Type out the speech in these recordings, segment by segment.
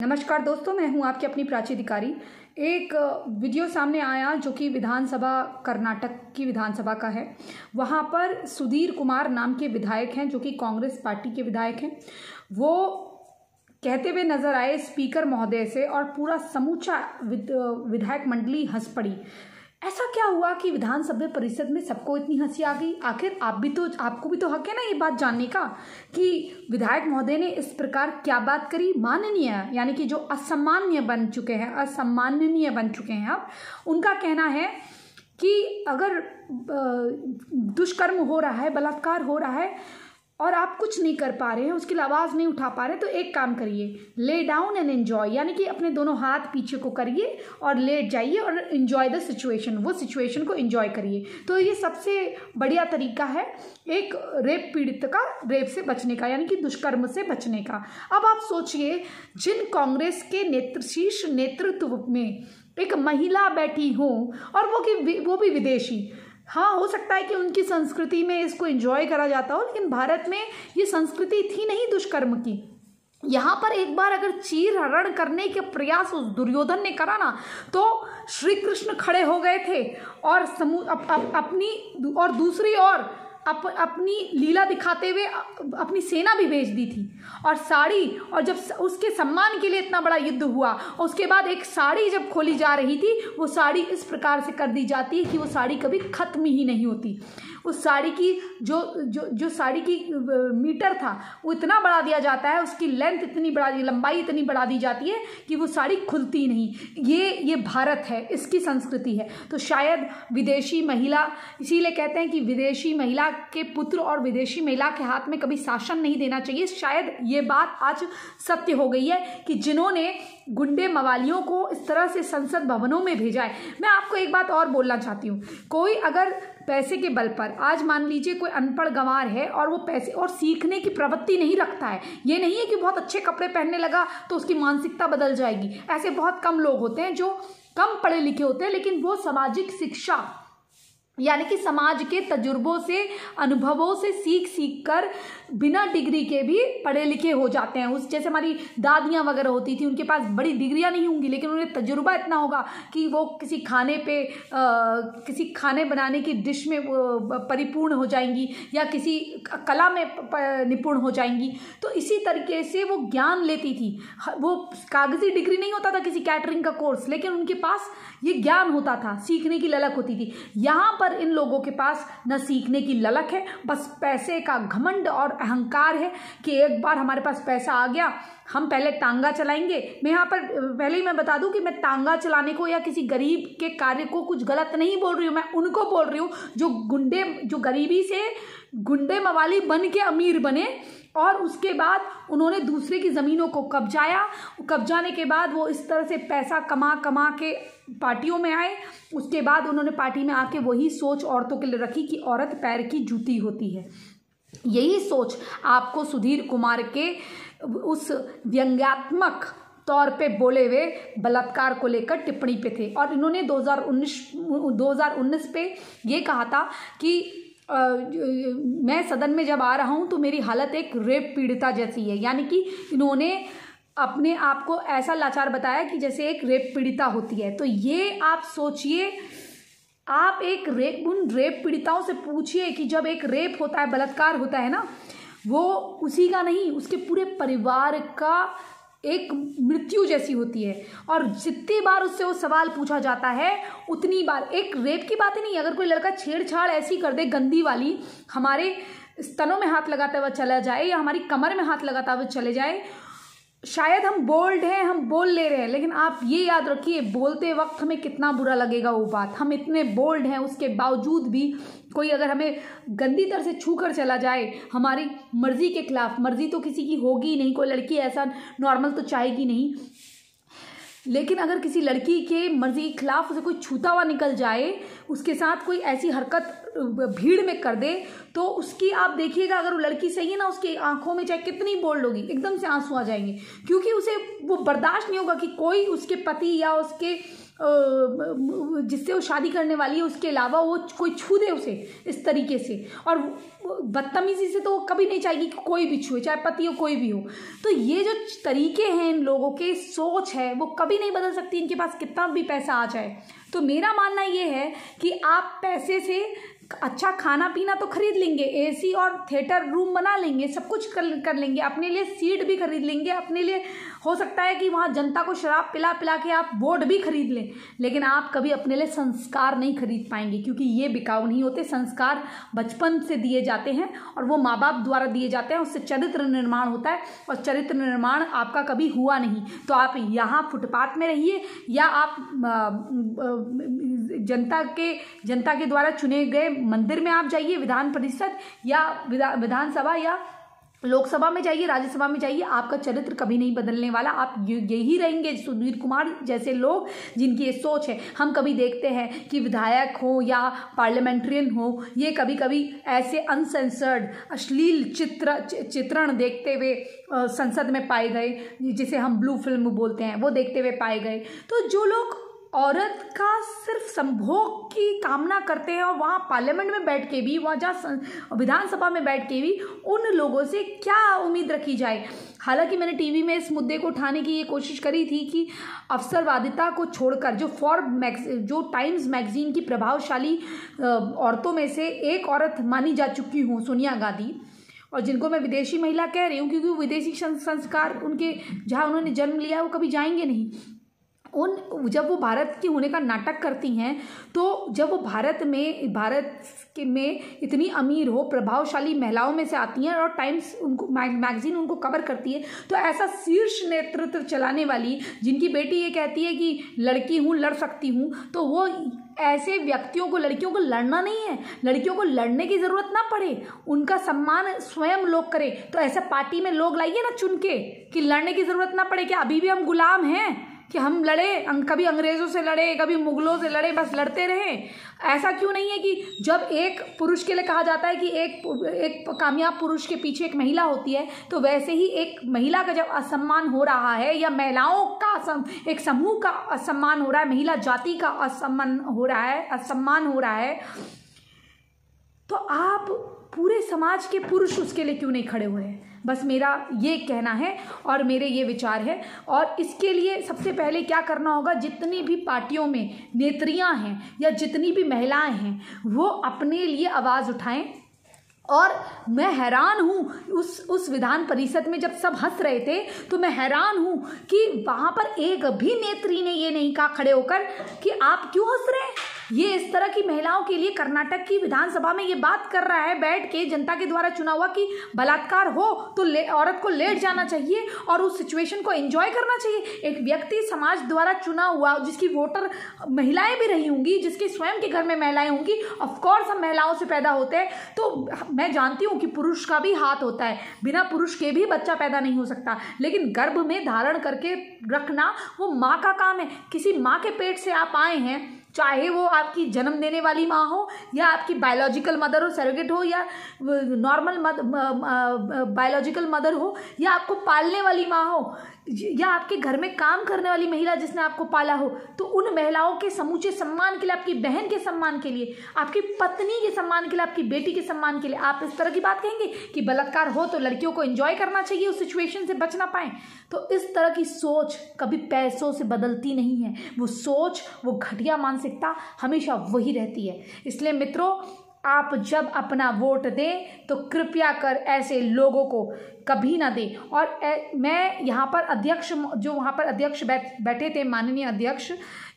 नमस्कार दोस्तों, मैं हूं आपकी अपनी प्राची अधिकारी। एक वीडियो सामने आया जो कि विधानसभा कर्नाटक की विधानसभा का है। वहां पर सुधीर कुमार नाम के विधायक हैं जो कि कांग्रेस पार्टी के विधायक हैं। वो कहते हुए नजर आए स्पीकर महोदय से और पूरा समूचा विधायक मंडली हंस पड़ी। ऐसा क्या हुआ कि विधानसभा परिषद में सबको इतनी हंसी आ गई? आखिर आपको भी तो हक है ना ये बात जानने का कि विधायक महोदय ने इस प्रकार क्या बात करी। माननीय यानी कि जो असम्माननीय बन चुके हैं अब उनका कहना है कि अगर दुष्कर्म हो रहा है, बलात्कार हो रहा है और आप कुछ नहीं कर पा रहे हैं, उसके लिए आवाज़ नहीं उठा पा रहे, तो एक काम करिए, ले डाउन एंड एंजॉय, यानी कि अपने दोनों हाथ पीछे को करिए और लेट जाइए और एंजॉय द सिचुएशन, वो सिचुएशन को एंजॉय करिए। तो ये सबसे बढ़िया तरीका है एक रेप पीड़ित का रेप से बचने का, यानी कि दुष्कर्म से बचने का। अब आप सोचिए, जिन कांग्रेस के शीर्ष नेतृत्व में एक महिला बैठी हो और वो भी विदेशी। हाँ, हो सकता है कि उनकी संस्कृति में इसको एंजॉय करा जाता हो, लेकिन भारत में ये संस्कृति थी नहीं दुष्कर्म की। यहाँ पर एक बार अगर चीर हरण करने के प्रयास उस दुर्योधन ने करा ना, तो श्री कृष्ण खड़े हो गए थे और अपनी और दूसरी ओर अपनी लीला दिखाते हुए अपनी सेना भी भेज दी थी और साड़ी, और जब उसके सम्मान के लिए इतना बड़ा युद्ध हुआ और उसके बाद एक साड़ी जब खोली जा रही थी, वो साड़ी इस प्रकार से कर दी जाती है कि वो साड़ी कभी खत्म ही नहीं होती। उस साड़ी की जो साड़ी की मीटर था वो इतना बढ़ा दिया जाता है, उसकी लेंथ इतनी बढ़ा दी, लंबाई इतनी बढ़ा दी जाती है कि वो साड़ी खुलती नहीं। ये भारत है, इसकी संस्कृति है। तो शायद विदेशी महिला, इसीलिए कहते हैं कि विदेशी महिला के पुत्र और विदेशी महिला के हाथ में कभी शासन नहीं देना चाहिए। शायद ये बात आज सत्य हो गई है कि जिन्होंने गुंडे मवालियों को इस तरह से संसद भवनों में भेजा है। मैं आपको एक बात और बोलना चाहती हूँ, कोई अगर पैसे के बल पर, आज मान लीजिए कोई अनपढ़ गंवार है और वो पैसे और सीखने की प्रवृत्ति नहीं रखता है, ये नहीं है कि बहुत अच्छे कपड़े पहनने लगा तो उसकी मानसिकता बदल जाएगी। ऐसे बहुत कम लोग होते हैं जो कम पढ़े लिखे होते हैं, लेकिन वो सामाजिक शिक्षा यानी कि समाज के तजुर्बों से, अनुभवों से सीख कर बिना डिग्री के भी पढ़े लिखे हो जाते हैं। उस जैसे हमारी दादियाँ वगैरह होती थी, उनके पास बड़ी डिग्रियाँ नहीं होंगी, लेकिन उन्हें तजुर्बा इतना होगा कि वो किसी किसी खाने बनाने की डिश में परिपूर्ण हो जाएंगी या किसी कला में निपुण हो जाएंगी। तो इसी तरीके से वो ज्ञान लेती थी। वो कागजी डिग्री नहीं होता था किसी कैटरिंग का कोर्स, लेकिन उनके पास ये ज्ञान होता था, सीखने की ललक होती थी। यहाँ पर इन लोगों के पास न सीखने की ललक है, बस पैसे का घमंड और अहंकार है कि एक बार हमारे पास पैसा आ गया, हम पहले टांगा चलाएंगे। मैं यहाँ पर पहले ही मैं बता दूं कि मैं टांगा चलाने को या किसी गरीब के कार्य को कुछ गलत नहीं बोल रही हूँ। मैं उनको बोल रही हूँ जो गरीबी से गुंडे मवाली बन के अमीर बने और उसके बाद उन्होंने दूसरे की ज़मीनों को कब्जाने के बाद वो इस तरह से पैसा कमा के पार्टियों में आए। उसके बाद उन्होंने पार्टी में आके वही सोच औरतों के लिए रखी कि औरत पैर की जूती होती है। यही सोच आपको सुधीर कुमार के उस व्यंग्यात्मक तौर पे बोले हुए बलात्कार को लेकर टिप्पणी पे थे। और इन्होंने 2019 पे ये कहा था कि मैं सदन में जब आ रहा हूं तो मेरी हालत एक रेप पीड़िता जैसी है, यानी कि इन्होंने अपने आप को ऐसा लाचार बताया कि जैसे एक रेप पीड़िता होती है। तो ये आप सोचिए, आप उन रेप पीड़िताओं से पूछिए कि जब एक रेप होता है, बलात्कार होता है ना, वो उसी का नहीं, उसके पूरे परिवार का एक मृत्यु जैसी होती है। और जितनी बार उससे वो सवाल पूछा जाता है उतनी बार, एक रेप की बात ही नहीं, अगर कोई लड़का छेड़छाड़ ऐसी कर दे गंदी वाली, हमारे स्तनों में हाथ लगाता हुआ चला जाए या हमारी कमर में हाथ लगाता हुआ चले जाए, शायद हम बोल्ड हैं, हम बोल ले रहे हैं, लेकिन आप ये याद रखिए बोलते वक्त हमें कितना बुरा लगेगा वो बात। हम इतने बोल्ड हैं, उसके बावजूद भी कोई अगर हमें गंदी तरह से छू कर चला जाए हमारी मर्जी के खिलाफ, मर्जी तो किसी की होगी नहीं, कोई लड़की ऐसा नॉर्मल तो चाहेगी नहीं, लेकिन अगर किसी लड़की के मर्जी के खिलाफ उसे कोई छूता हुआ निकल जाए, उसके साथ कोई ऐसी हरकत भीड़ में कर दे, तो उसकी आप देखिएगा, अगर वो लड़की सही है ना, उसकी आंखों में चाहे कितनी बोल्ड होगी, एकदम से आंसू आ जाएंगे, क्योंकि उसे वो बर्दाश्त नहीं होगा कि कोई उसके पति या उसके जिससे वो शादी करने वाली है उसके अलावा वो कोई छू दे उसे इस तरीके से, और बदतमीजी से तो वो कभी नहीं चाहेगी कि कोई भी छुए, चाहे पति हो कोई भी हो। तो ये जो तरीके हैं इन लोगों के, सोच है, वो कभी नहीं बदल सकती, इनके पास कितना भी पैसा आ जाए। तो मेरा मानना ये है कि आप पैसे से अच्छा खाना पीना तो खरीद लेंगे, एसी और थिएटर रूम बना लेंगे, सब कुछ कर लेंगे, अपने लिए सीट भी खरीद लेंगे, अपने लिए हो सकता है कि वहाँ जनता को शराब पिला पिला के आप बोर्ड भी खरीद लें, लेकिन आप कभी अपने लिए संस्कार नहीं खरीद पाएंगे, क्योंकि ये बिकाऊ नहीं होते। संस्कार बचपन से दिए जाते हैं और वो माँ बाप द्वारा दिए जाते हैं, उससे चरित्र निर्माण होता है, और चरित्र निर्माण आपका कभी हुआ नहीं। तो आप यहाँ फुटपाथ में रहिए या आप जनता के द्वारा चुने गए मंदिर में आप जाइए, विधान परिषद या विधानसभा या लोकसभा में जाइए, राज्यसभा में जाइए, आपका चरित्र कभी नहीं बदलने वाला। आप यही रहेंगे। सुधीर कुमार जैसे लोग जिनकी ये सोच है, हम कभी देखते हैं कि विधायक हो या पार्लियामेंट्रियन हो, ये कभी कभी ऐसे अनसेंसर्ड अश्लील चित्रण देखते हुए संसद में पाए गए, जिसे हम ब्लू फिल्म बोलते हैं, वो देखते हुए पाए गए। तो जो लोग औरत का सिर्फ संभोग की कामना करते हैं और वहाँ पार्लियामेंट में बैठ के भी, वहाँ जहाँ विधानसभा में बैठ के भी, उन लोगों से क्या उम्मीद रखी जाए। हालांकि मैंने टीवी में इस मुद्दे को उठाने की ये कोशिश करी थी कि अवसरवादिता को छोड़कर जो टाइम्स मैगजीन की प्रभावशाली औरतों में से एक औरत मानी जा चुकी हूँ, सोनिया गांधी, और जिनको मैं विदेशी महिला कह रही हूँ क्योंकि वो विदेशी संस्कार उनके जहाँ उन्होंने जन्म लिया वो कभी जाएंगे नहीं। जब वो भारत की होने का नाटक करती हैं, तो जब वो भारत में इतनी अमीर हो, प्रभावशाली महिलाओं में से आती हैं और टाइम्स उनको मैगजीन उनको कवर करती है, तो ऐसा शीर्ष नेतृत्व चलाने वाली, जिनकी बेटी ये कहती है कि लड़की हूँ, लड़ सकती हूँ, तो वो ऐसे व्यक्तियों को, लड़कियों को लड़ना नहीं है, लड़कियों को लड़ने की ज़रूरत ना पड़े, उनका सम्मान स्वयं लोग करें। तो ऐसा पार्टी में लोग लाइए ना चुन के कि लड़ने की ज़रूरत ना पड़े। क्या अभी भी हम गुलाम हैं कि हम लड़े, कभी अंग्रेज़ों से लड़े, कभी मुगलों से लड़े, बस लड़ते रहे? ऐसा क्यों नहीं है कि जब एक पुरुष के लिए कहा जाता है कि एक कामयाब पुरुष के पीछे एक महिला होती है, तो वैसे ही एक महिला का जब असम्मान हो रहा है, या महिलाओं का एक समूह का असम्मान हो रहा है, महिला जाति का असम्मान हो रहा है, तो आप पूरे समाज के पुरुष उसके लिए क्यों नहीं खड़े हुए हैं? बस मेरा ये कहना है और मेरे ये विचार है। और इसके लिए सबसे पहले क्या करना होगा, जितनी भी पार्टियों में नेत्रियां हैं या जितनी भी महिलाएं हैं, वो अपने लिए आवाज़ उठाएं। और मैं हैरान हूँ उस विधान परिषद में जब सब हंस रहे थे, तो मैं हैरान हूँ कि वहाँ पर एक भी नेत्री ने ये नहीं कहा खड़े होकर कि आप क्यों हंस रहे हैं। ये इस तरह की महिलाओं के लिए कर्नाटक की विधानसभा में ये बात कर रहा है बैठ के, जनता के द्वारा चुना हुआ, कि बलात्कार हो तो औरत को लेट जाना चाहिए और उस सिचुएशन को एंजॉय करना चाहिए। एक व्यक्ति समाज द्वारा चुना हुआ, जिसकी वोटर महिलाएं भी रही होंगी, जिसके स्वयं के घर में महिलाएं होंगी, ऑफकोर्स हम महिलाओं से पैदा होते हैं, तो मैं जानती हूँ कि पुरुष का भी हाथ होता है, बिना पुरुष के भी बच्चा पैदा नहीं हो सकता, लेकिन गर्भ में धारण करके रखना वो माँ का काम है। किसी माँ के पेट से आप आए हैं, चाहे वो आपकी जन्म देने वाली माँ हो या आपकी बायोलॉजिकल मदर हो, सरोगेट हो, या नॉर्मल बायोलॉजिकल मदर हो, या आपको पालने वाली माँ हो, या आपके घर में काम करने वाली महिला जिसने आपको पाला हो, तो उन महिलाओं के समूचे सम्मान के लिए, आपकी बहन के सम्मान के लिए, आपकी पत्नी के सम्मान के लिए, आपकी बेटी के सम्मान के लिए आप इस तरह की बात कहेंगे कि बलात्कार हो तो लड़कियों को एंजॉय करना चाहिए, उस सिचुएशन से बच ना पाए? तो इस तरह की सोच कभी पैसों से बदलती नहीं है। वो सोच, वो घटिया मानसिकता हमेशा वही रहती है। इसलिए मित्रों, आप जब अपना वोट दें तो कृपया कर ऐसे लोगों को कभी ना दें। और मैं यहाँ पर अध्यक्ष, जो वहाँ पर अध्यक्ष बैठे थे, माननीय अध्यक्ष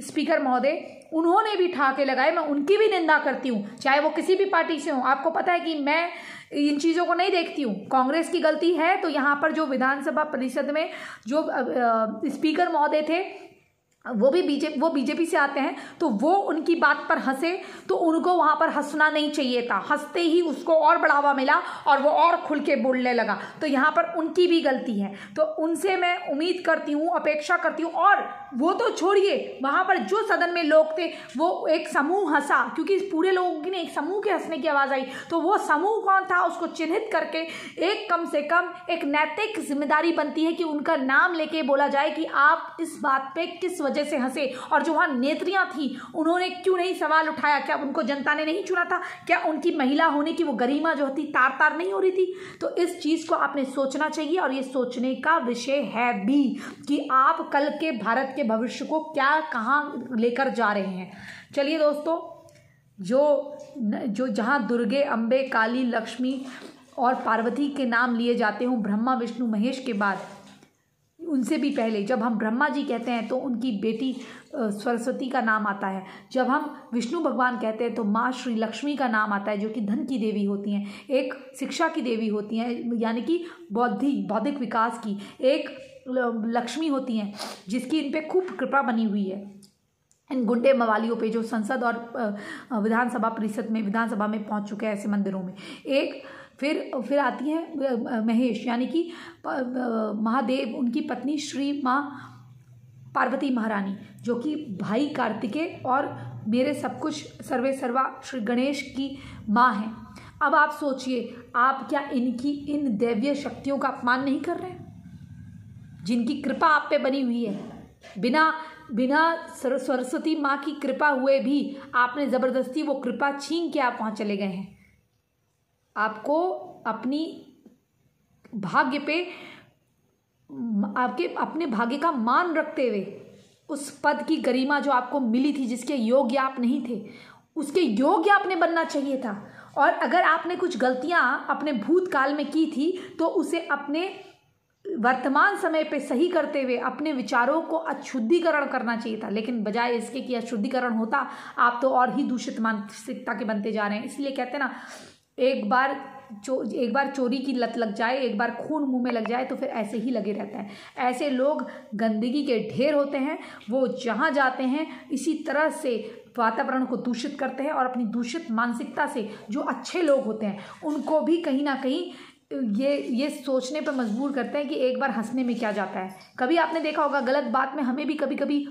स्पीकर महोदय, उन्होंने भी ठाके लगाए, मैं उनकी भी निंदा करती हूँ, चाहे वो किसी भी पार्टी से हो। आपको पता है कि मैं इन चीज़ों को नहीं देखती हूँ। कांग्रेस की गलती है तो यहाँ पर जो विधानसभा परिषद में जो स्पीकर महोदय थे, वो बीजेपी से आते हैं, तो वो उनकी बात पर हंसे, तो उनको वहाँ पर हंसना नहीं चाहिए था। हंसते ही उसको और बढ़ावा मिला और वो और खुल के बोलने लगा, तो यहाँ पर उनकी भी गलती है। तो उनसे मैं उम्मीद करती हूँ, अपेक्षा करती हूँ। और वो तो छोड़िए, वहाँ पर जो सदन में लोग थे, वो एक समूह हंसा, क्योंकि पूरे लोगों की ने एक समूह के हंसने की आवाज़ आई, तो वो समूह कौन था उसको चिन्हित करके एक कम से कम एक नैतिक जिम्मेदारी बनती है कि उनका नाम लेके बोला जाए कि आप इस बात पर किस वजह से हंसे, और जो वहाँ नेत्रियाँ थी उन्होंने क्यों नहीं सवाल उठाया? क्या उनको जनता ने नहीं चुना था? क्या उनकी महिला होने की वो गरिमा जो होती तार तार नहीं हो रही थी? तो इस चीज़ को आपने सोचना चाहिए, और ये सोचने का विषय है भी कि आप कल के भारत के भविष्य को क्या कहाँ लेकर जा रहे हैं। चलिए दोस्तों, जो जहाँ दुर्गे, अम्बे, काली, लक्ष्मी और पार्वती के नाम लिए जाते हों, ब्रह्मा, विष्णु, महेश के बाद, उनसे भी पहले जब हम ब्रह्मा जी कहते हैं तो उनकी बेटी सरस्वती का नाम आता है। जब हम विष्णु भगवान कहते हैं तो माँ श्री लक्ष्मी का नाम आता है, जो कि धन की देवी होती हैं, एक शिक्षा की देवी होती हैं, यानी कि बौद्धिक विकास की। एक लक्ष्मी होती हैं जिसकी इन पे खूब कृपा बनी हुई है, इन गुंडे मवालियों पे जो संसद और विधानसभा में पहुंच चुके हैं ऐसे मंदिरों में। एक फिर आती है महेश, यानी कि महादेव, उनकी पत्नी श्री माँ पार्वती महारानी, जो कि भाई कार्तिकेय और मेरे सब कुछ सर्वे सर्वा श्री गणेश की माँ हैं। अब आप सोचिए, आप क्या इन दैवीय शक्तियों का अपमान नहीं कर रहे हैं, जिनकी कृपा आप पे बनी हुई है? बिना सरस्वती माँ की कृपा हुए भी आपने ज़बरदस्ती वो कृपा छीन के आप वहाँ चले गए हैं। आपको अपनी भाग्य पे अपने भाग्य का मान रखते हुए उस पद की गरिमा जो आपको मिली थी, जिसके योग्य आप नहीं थे, उसके योग्य आपने बनना चाहिए था। और अगर आपने कुछ गलतियाँ अपने भूतकाल में की थी तो उसे अपने वर्तमान समय पे सही करते हुए अपने विचारों को अशुद्धिकरण करना चाहिए था। लेकिन बजाय इसके कि अशुद्धिकरण होता, आप तो और ही दूषित मानसिकता के बनते जा रहे हैं। इसलिए कहते हैं ना, एक बार चोरी की लत लग जाए, एक बार खून मुंह में लग जाए तो फिर ऐसे ही लगे रहता है। ऐसे लोग गंदगी के ढेर होते हैं, वो जहाँ जाते हैं इसी तरह से वातावरण को दूषित करते हैं, और अपनी दूषित मानसिकता से जो अच्छे लोग होते हैं उनको भी कहीं ना कहीं ये सोचने पर मजबूर करते हैं कि एक बार हंसने में क्या जाता है। कभी आपने देखा होगा, गलत बात में हमें भी कभी कभी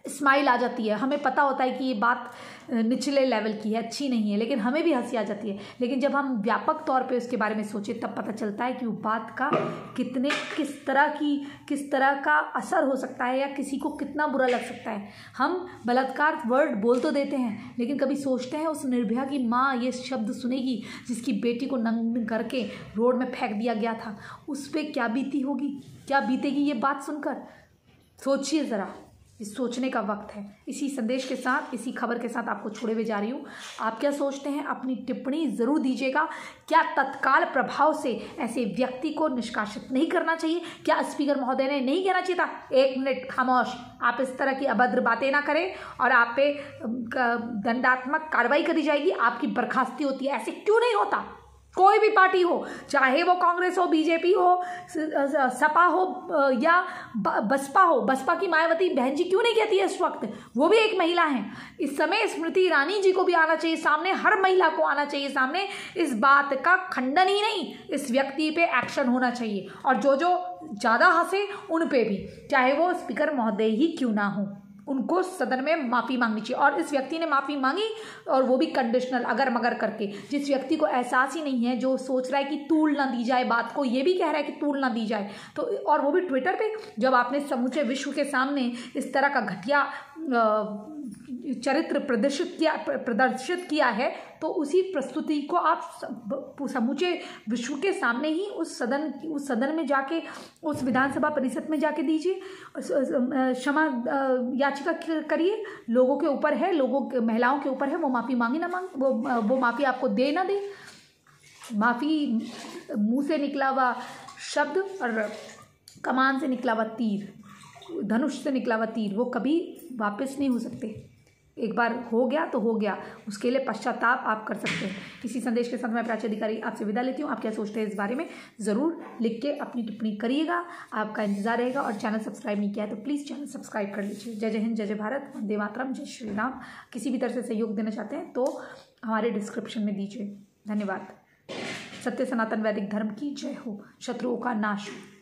स्माइल आ जाती है, हमें पता होता है कि ये बात निचले लेवल की है, अच्छी नहीं है, लेकिन हमें भी हंसी आ जाती है। लेकिन जब हम व्यापक तौर पे उसके बारे में सोचें तब पता चलता है कि वो बात का किस तरह का असर हो सकता है, या किसी को कितना बुरा लग सकता है। हम बलात्कार वर्ड बोल तो देते हैं, लेकिन कभी सोचते हैं उस निर्भया की माँ ये शब्द सुनेगी जिसकी बेटी को नंग करके रोड में फेंक दिया गया था, उस पर क्या बीती होगी, क्या बीतेगी ये बात सुनकर? सोचिए ज़रा, इस सोचने का वक्त है। इसी संदेश के साथ, इसी खबर के साथ आपको छोड़े हुए जा रही हूँ। आप क्या सोचते हैं? अपनी टिप्पणी ज़रूर दीजिएगा। क्या तत्काल प्रभाव से ऐसे व्यक्ति को निष्कासित नहीं करना चाहिए? क्या स्पीकर महोदय ने नहीं कहना चाहिए था, 1 मिनट खामोश, आप इस तरह की अभद्र बातें ना करें और आप पे दंडात्मक कार्रवाई करी जाएगी, आपकी बर्खास्ती होती है? ऐसे क्यों नहीं होता? कोई भी पार्टी हो, चाहे वो कांग्रेस हो, बीजेपी हो, सपा हो या बसपा हो। बसपा की मायावती बहन जी क्यों नहीं कहती है इस वक्त? वो भी एक महिला हैं। इस समय स्मृति ईरानी जी को भी आना चाहिए सामने, हर महिला को आना चाहिए सामने। इस बात का खंडन ही नहीं, इस व्यक्ति पे एक्शन होना चाहिए। और जो ज़्यादा हंसे उन पे भी, चाहे वो स्पीकर महोदय ही क्यों ना हो, उनको सदन में माफ़ी मांगनी चाहिए। और इस व्यक्ति ने माफ़ी मांगी, और वो भी कंडीशनल, अगर मगर करके। जिस व्यक्ति को एहसास ही नहीं है, जो सोच रहा है कि तूल ना दी जाए बात को, ये भी कह रहा है कि तूल ना दी जाए, तो और वो भी ट्विटर पे, जब आपने समूचे विश्व के सामने इस तरह का घटिया चरित्र प्रदर्शित किया है, तो उसी प्रस्तुति को आप समूचे विश्व के सामने ही उस सदन में जाके, उस विधानसभा परिषद में जाके दीजिए, क्षमा याचिका करिए। लोगों के ऊपर है, महिलाओं के ऊपर है, वो माफ़ी मांगे ना मांगे, वो माफ़ी आपको दे ना दे। माफ़ी मुंह से निकला हुआ शब्द और कमान से निकला हुआ तीर, धनुष से निकला हुआ तीर, वो कभी वापस नहीं हो सकते। एक बार हो गया तो हो गया, उसके लिए पश्चाताप आप कर सकते हैं। इसी संदेश के साथ मैं प्राची अधिकारी आपसे विदा लेती हूँ। आप क्या सोचते हैं इस बारे में ज़रूर लिख के अपनी टिप्पणी करिएगा, आपका इंतजार रहेगा। और चैनल सब्सक्राइब नहीं किया है तो प्लीज़ चैनल सब्सक्राइब कर लीजिए। जय जय हिंद, जय जय भारत, वंदे मातरम, जय श्री राम। किसी भी तरह से सहयोग देना चाहते हैं तो हमारे डिस्क्रिप्शन में दीजिए। धन्यवाद। सत्य सनातन वैदिक धर्म की जय हो, शत्रुओं का नाश हो।